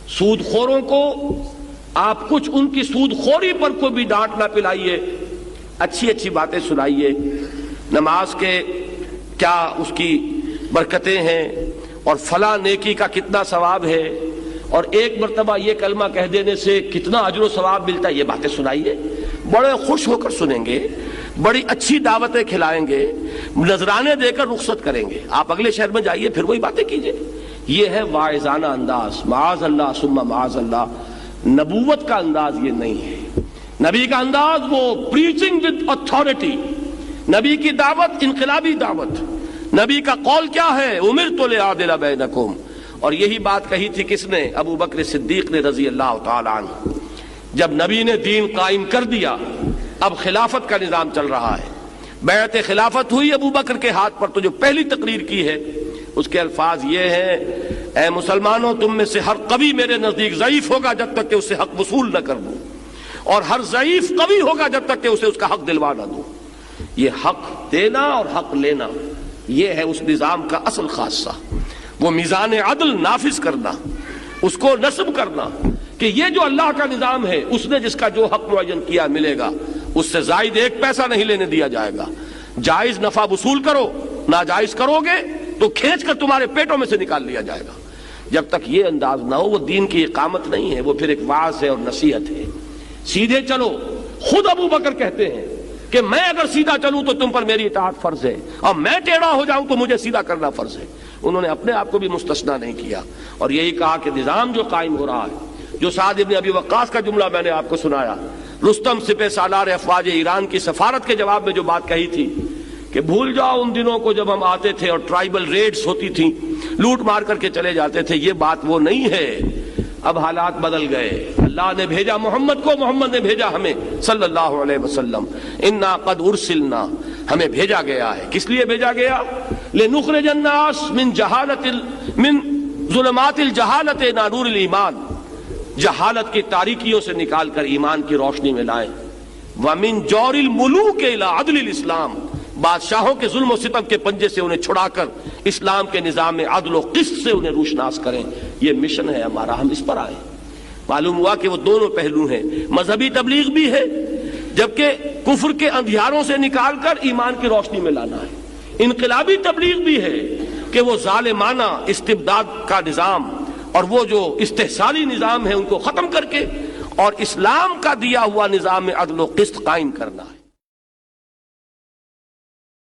سود خوروں کو آپ کچھ ان کی سود خوری پر کو بھی ڈانٹ نہ پلائیے، اچھی اچھی باتیں سنائیے، نماز کے کیا اس کی برکتیں ہیں اور فلاں نیکی کا کتنا ثواب ہے اور ایک مرتبہ یہ کلمہ کہہ دینے سے کتنا اجر و ثواب ملتا ہے، یہ باتیں سنائیے، بڑے خوش ہو کر سنیں گے، بڑی اچھی دعوتیں کھلائیں گے، نذرانے دے کر رخصت کریں گے۔ آپ اگلے شہر میں جائیے پھر وہی باتیں کیجئے۔ یہ ہے واعظانہ انداز، معاذ اللہ ثم معاذ اللہ۔ نبوت کا انداز یہ نہیں ہے۔ نبی کا انداز وہ پریچنگ ود اتھارٹی، نبی کی دعوت انقلابی دعوت۔ نبی کا قول کیا ہے؟ امرت لأعدل بینکم، اور یہی بات کہی تھی کس نے؟ ابو بکر صدیق نے رضی اللہ تعالی عنہ۔ جب نبی نے دین قائم کر دیا، اب خلافت کا نظام چل رہا ہے، بیعت خلافت ہوئی ابو بکر کے ہاتھ پر، تو جو پہلی تقریر کی ہے اس کے الفاظ یہ ہیں: اے مسلمانوں، تم میں سے ہر قوی میرے نزدیک ضعیف ہوگا جب تک کہ اسے حق وصول نہ کر دوں، اور ہر ضعیف قوی ہوگا جب تک کہ اسے اس کا حق دلوا نہ دوں۔ یہ حق دینا اور حق لینا، یہ ہے اس نظام کا اصل خاصہ۔ وہ میزان عدل نافذ کرنا، اس کو نصب کرنا کہ یہ جو اللہ کا نظام ہے، اس نے جس کا جو حق معین کیا ملے گا، اس سے زائد ایک پیسہ نہیں لینے دیا جائے گا۔ جائز نفع وصول کرو، ناجائز کرو گے تو کھینچ کر تمہارے پیٹوں میں سے نکال لیا جائے گا۔ جب تک یہ انداز نہ ہو، وہ دین کی اقامت نہیں ہے، وہ پھر ایک وعظ ہے اور نصیحت ہے۔ سیدھے چلو، خود ابو بکر کہتے ہیں کہ میں اگر سیدھا چلوں تو تم پر میری اطاعت فرض ہے، اور میں ٹیڑھا ہو جاؤں تو مجھے سیدھا کرنا فرض ہے۔ انہوں نے اپنے آپ کو بھی مستثنا نہیں کیا، اور یہی کہا کہ نظام جو قائم ہو رہا ہے، جو سعد ابن ابی وقاص کا جملہ میں نے آپ کو سنایا، رستم سپہ سالار افواج ایران کی سفارت کے جواب میں جو بات کہی تھی کہ بھول جاؤ ان دنوں کو جب ہم آتے تھے اور ٹرائبل ریڈز ہوتی تھیں، لوٹ مار کر کے چلے جاتے تھے، یہ بات وہ نہیں ہے۔ اب حالات بدل گئے، اللہ نے بھیجا محمد کو، محمد نے بھیجا ہمیں صلی اللہ علیہ وسلم۔ انا قد ارسلنا، ہمیں بھیجا گیا ہے۔ کس لیے بھیجا گیا؟ لنخرج الناس من ظلمات الجہالت الى نور الایمان، جہالت کی تاریکیوں سے نکال کر ایمان کی روشنی میں لائیں۔ ومن جور الملوک الى عدل الاسلام، بادشاہوں کے ظلم و ستم کے پنجے سے انہیں چھڑا کر اسلام کے نظام میں عدل و قسط سے انہیں روشناس کریں۔ یہ مشن ہے ہمارا، ہم اس پر آئے۔ معلوم ہوا کہ وہ دونوں پہلو ہیں، مذہبی تبلیغ بھی ہے، جبکہ کفر کے اندھیاروں سے نکال کر ایمان کی روشنی میں لانا ہے۔ انقلابی تبلیغ بھی ہے کہ وہ ظالمانہ استبداد کا نظام اور وہ جو استحصالی نظام ہے ان کو ختم کر کے اور اسلام کا دیا ہوا نظام میں عدل و قسط قائم کرنا ہے۔